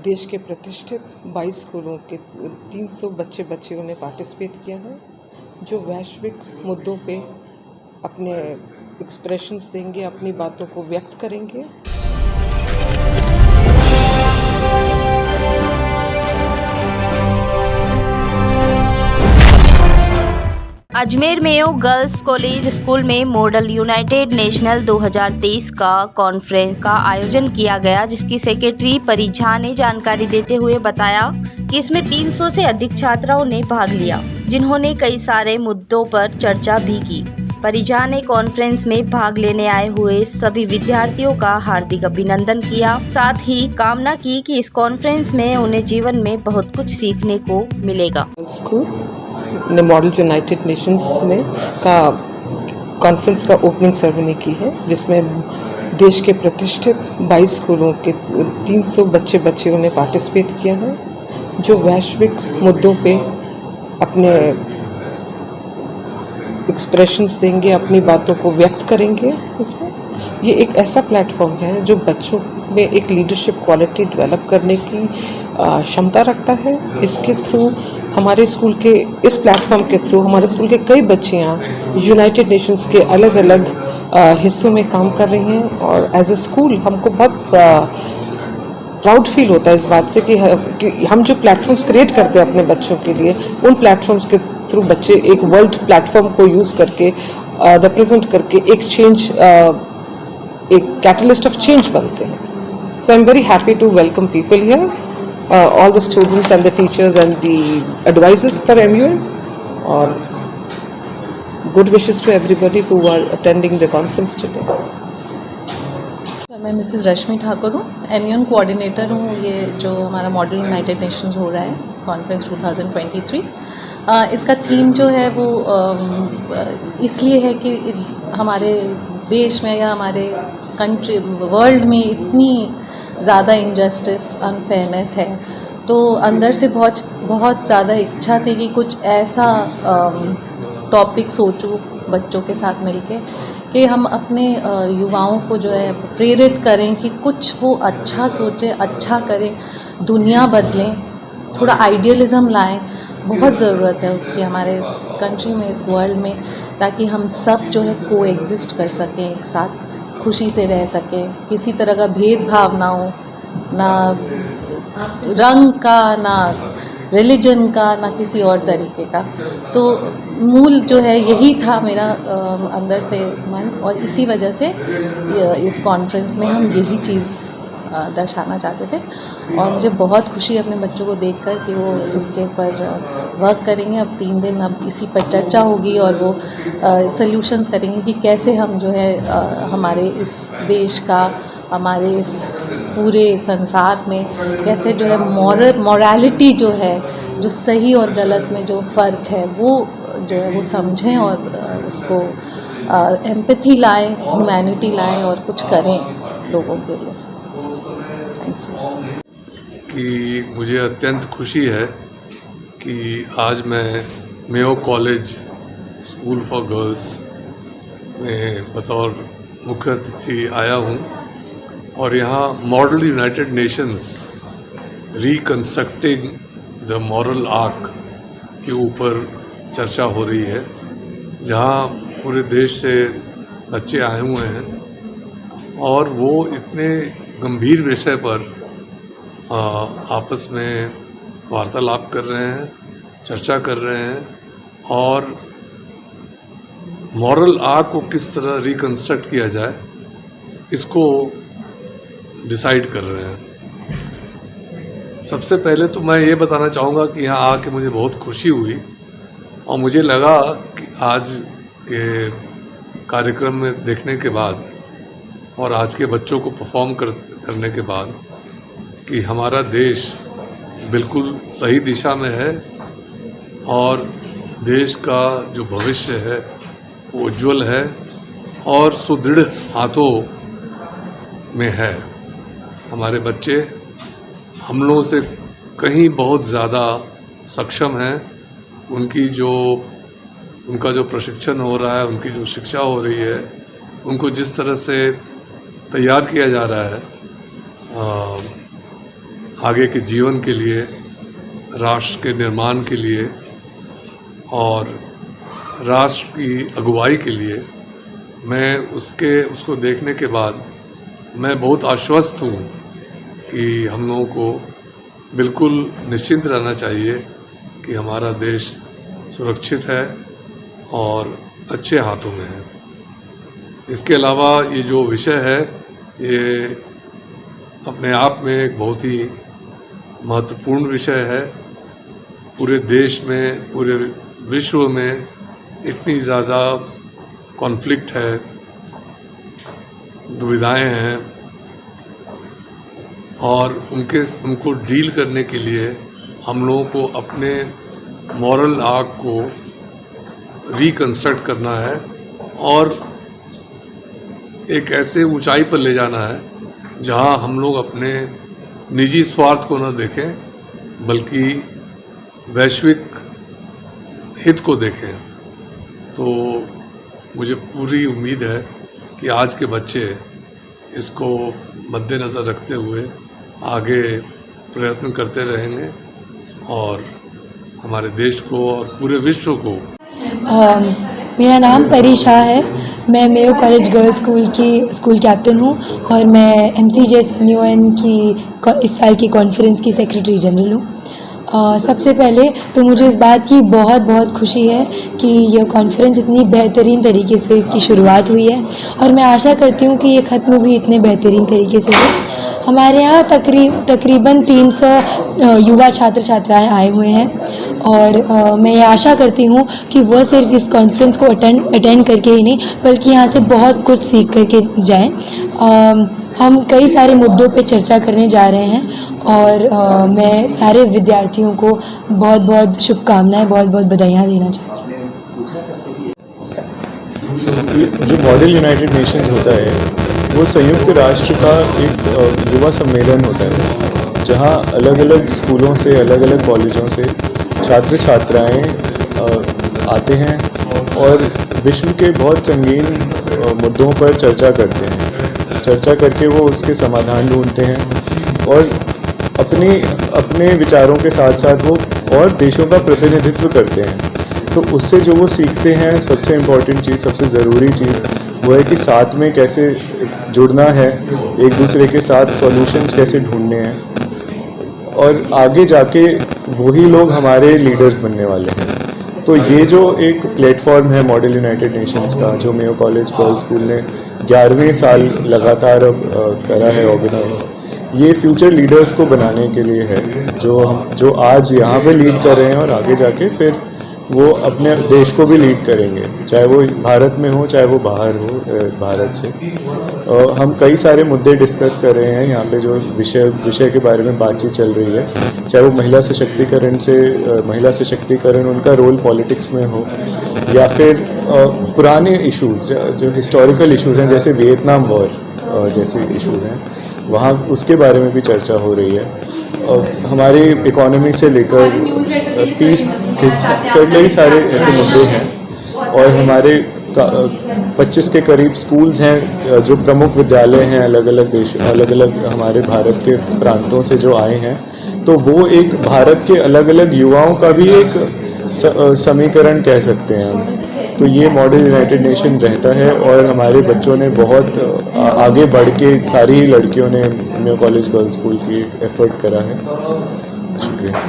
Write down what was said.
देश के प्रतिष्ठित 22 स्कूलों के 300 बच्चियों ने पार्टिसिपेट किया है, जो वैश्विक मुद्दों पे अपने एक्सप्रेशंस देंगे, अपनी बातों को व्यक्त करेंगे। Ajmer Mayo girls college school में मॉडल यूनाइटेड नेशनल 2023 का कॉन्फ्रेंस का आयोजन किया गया, जिसकी सेक्रेटरी परी झा ने जानकारी देते हुए बताया कि इसमें 300 से अधिक छात्राओं ने भाग लिया, जिन्होंने कई सारे मुद्दों पर चर्चा भी की। परी झा ने कॉन्फ्रेंस में भाग लेने आए हुए सभी विद्यार्थियों का हार्दिक अभिनंदन किया, साथ ही कामना की कि इस कॉन्फ्रेंस में उन्हें जीवन में बहुत कुछ सीखने को मिलेगा। ने मॉडल यूनाइटेड नेशंस में का कॉन्फ्रेंस का ओपनिंग सेरेमनी की है, जिसमें देश के प्रतिष्ठित 22 स्कूलों के 300 बच्चियों ने पार्टिसिपेट किया है, जो वैश्विक मुद्दों पे अपने एक्सप्रेशंस देंगे, अपनी बातों को व्यक्त करेंगे। इसमें ये एक ऐसा प्लेटफॉर्म है जो बच्चों में एक लीडरशिप क्वालिटी डेवलप करने की क्षमता रखता है। इसके थ्रू हमारे स्कूल के इस प्लेटफॉर्म के थ्रू हमारे स्कूल के कई बच्चियाँ यूनाइटेड नेशंस के अलग अलग हिस्सों में काम कर रही हैं, और एज ए स्कूल हमको बहुत प्राउड फील होता है इस बात से कि हम जो प्लेटफॉर्म्स क्रिएट करते हैं अपने बच्चों के लिए, उन प्लेटफॉर्म्स के थ्रू बच्चे एक वर्ल्ड प्लेटफॉर्म को यूज़ करके रिप्रेजेंट करके एक चेंज, एक कैटलिस्ट ऑफ चेंज बनते हैं। So I am very happy to welcome people here, all the students and the teachers and the advisors for MUN, और good wishes to everybody who are attending the conference today. मैं Mrs रश्मि ठाकुर हूँ, MUN coordinator हूँ। ये जो हमारा model United Nations हो रहा है कॉन्फ्रेंस 2023, इसका थीम जो है वो इसलिए है कि हमारे देश में या हमारे कंट्री वर्ल्ड में इतनी ज़्यादा इनजस्टिस, अनफेयरनेस है, तो अंदर से बहुत ज़्यादा इच्छा थी कि कुछ ऐसा टॉपिक सोचूं बच्चों के साथ मिलके कि हम अपने युवाओं को जो है प्रेरित करें कि कुछ वो अच्छा सोचें, अच्छा करें, दुनिया बदलें, थोड़ा आइडियलिज़म लाएं। बहुत ज़रूरत है उसकी हमारे इस कंट्री में, इस वर्ल्ड में, ताकि हम सब जो है को एग्जिस्ट कर सकें, एक साथ खुशी से रह सकें, किसी तरह का भेदभाव ना हो, ना रंग का, ना रिलीजन का, ना किसी और तरीके का। तो मूल जो है यही था मेरा अंदर से मन, और इसी वजह से इस कॉन्फ्रेंस में हम यही चीज़ दर्शाना चाहते थे। और मुझे बहुत खुशी है अपने बच्चों को देखकर कि वो इसके ऊपर वर्क करेंगे। अब 3 दिन अब इसी पर चर्चा होगी और वो सॉल्यूशंस करेंगे कि कैसे हम जो है हमारे इस देश का, हमारे इस पूरे संसार में कैसे जो है मॉरलिटी जो है, जो सही और गलत में जो फ़र्क है, वो जो है वो समझें और उसको एम्पैथी लाएं, ह्यूमैनिटी लाएं और कुछ करें लोगों के लिए। Thank you. कि मुझे अत्यंत खुशी है कि आज मैं Mayo College School for Girls में बतौर मुख्य अतिथि आया हूँ, और यहाँ Model United Nations reconstructing the moral arc के ऊपर चर्चा हो रही है, जहाँ पूरे देश से बच्चे आए हुए हैं और वो इतने गंभीर विषय पर आपस में वार्तालाप कर रहे हैं, चर्चा कर रहे हैं, और मॉरल आर्क को किस तरह रिकंस्ट्रक्ट किया जाए इसको डिसाइड कर रहे हैं। सबसे पहले तो मैं ये बताना चाहूँगा कि यहाँ आके मुझे बहुत खुशी हुई, और मुझे लगा कि आज के कार्यक्रम में देखने के बाद और आज के बच्चों को परफॉर्म करने के बाद कि हमारा देश बिल्कुल सही दिशा में है, और देश का जो भविष्य है वो उज्जवल है और सुदृढ़ हाथों में है। हमारे बच्चे हम लोगों से कहीं बहुत ज़्यादा सक्षम हैं। उनका जो प्रशिक्षण हो रहा है, उनकी जो शिक्षा हो रही है, उनको जिस तरह से तैयार किया जा रहा है, आगे के जीवन के लिए, राष्ट्र के निर्माण के लिए और राष्ट्र की अगुवाई के लिए मैं उसको देखने के बाद मैं बहुत आश्वस्त हूँ कि हम लोगों को बिल्कुल निश्चिंत रहना चाहिए कि हमारा देश सुरक्षित है और अच्छे हाथों में है। इसके अलावा ये जो विषय है ये अपने आप में एक बहुत ही महत्वपूर्ण विषय है। पूरे देश में, पूरे विश्व में इतनी ज़्यादा कॉन्फ्लिक्ट है, दुविधाएं हैं और उनको डील करने के लिए हम लोगों को अपने मॉरल आर्क को रिकंस्ट्रक्ट करना है और एक ऐसे ऊंचाई पर ले जाना है जहां हम लोग अपने निजी स्वार्थ को न देखें बल्कि वैश्विक हित को देखें। तो मुझे पूरी उम्मीद है कि आज के बच्चे इसको मद्देनज़र रखते हुए आगे प्रयत्न करते रहेंगे और हमारे देश को और पूरे विश्व को। मेरा नाम परी शाह है। मैं मेयो कॉलेज गर्ल्स स्कूल की स्कूल कैप्टन हूँ और मैं MCJSMUN की इस साल की कॉन्फ्रेंस की सेक्रेटरी जनरल हूँ। सबसे पहले तो मुझे इस बात की बहुत बहुत खुशी है कि यह कॉन्फ्रेंस इतनी बेहतरीन तरीके से इसकी शुरुआत हुई है और मैं आशा करती हूँ कि ये ख़त्म भी इतने बेहतरीन तरीके से हो। हमारे यहाँ तकरीबन 300 युवा छात्र छात्राएँ आए हुए हैं और मैं ये आशा करती हूँ कि वह सिर्फ इस कॉन्फ्रेंस को अटेंड करके ही नहीं बल्कि यहाँ से बहुत कुछ सीख करके जाएं। हम कई सारे मुद्दों पे चर्चा करने जा रहे हैं और मैं सारे विद्यार्थियों को बहुत बहुत शुभकामनाएं, बहुत बहुत बधाइयाँ देना चाहती हूँ। जो मॉडल यूनाइटेड नेशंस होता है वो संयुक्त राष्ट्र का एक युवा सम्मेलन होता है जहाँ अलग अलग स्कूलों से, अलग अलग कॉलेजों से छात्र छात्राएँ आते हैं और विश्व के बहुत संगीन मुद्दों पर चर्चा करते हैं। चर्चा करके वो उसके समाधान ढूंढते हैं और अपने विचारों के साथ साथ वो और देशों का प्रतिनिधित्व करते हैं। तो उससे जो वो सीखते हैं, सबसे इम्पॉर्टेंट चीज़, सबसे ज़रूरी चीज़ वो है कि साथ में कैसे जुड़ना है, एक दूसरे के साथ सॉल्यूशंस कैसे ढूंढने हैं और आगे जाके वही लोग हमारे लीडर्स बनने वाले हैं। तो ये जो एक प्लेटफॉर्म है मॉडल यूनाइटेड नेशंस का, जो मेयो कॉलेज गर्ल्स स्कूल ने 11वें साल लगातार अब करा है ऑर्गेनाइज, ये फ्यूचर लीडर्स को बनाने के लिए है जो आज यहाँ पे लीड कर रहे हैं और आगे जाके फिर वो अपने देश को भी लीड करेंगे, चाहे वो भारत में हो चाहे वो बाहर हो भारत से। हम कई सारे मुद्दे डिस्कस कर रहे हैं यहाँ पे, जो विषय के बारे में बातचीत चल रही है, चाहे वो महिला सशक्तिकरण उनका रोल पॉलिटिक्स में हो या फिर पुराने इश्यूज़ जो हिस्टोरिकल इश्यूज़ हैं जैसे वियतनाम वॉर जैसे इश्यूज़ हैं, वहाँ उसके बारे में भी चर्चा हो रही है। और हमारी इकोनॉमी से लेकर पीस के कई सारे ऐसे मुद्दे हैं और हमारे 25 के करीब स्कूल्स हैं जो प्रमुख विद्यालय हैं अलग अलग हमारे भारत के प्रांतों से जो आए हैं। तो वो एक भारत के अलग अलग युवाओं का भी एक समीकरण कह सकते हैं हम। तो ये मॉडल यूनाइटेड नेशन रहता है और हमारे बच्चों ने बहुत आगे बढ़ के, सारी लड़कियों ने मेयो कॉलेज गर्ल्स स्कूल की एफर्ट करा है। शुक्रिया।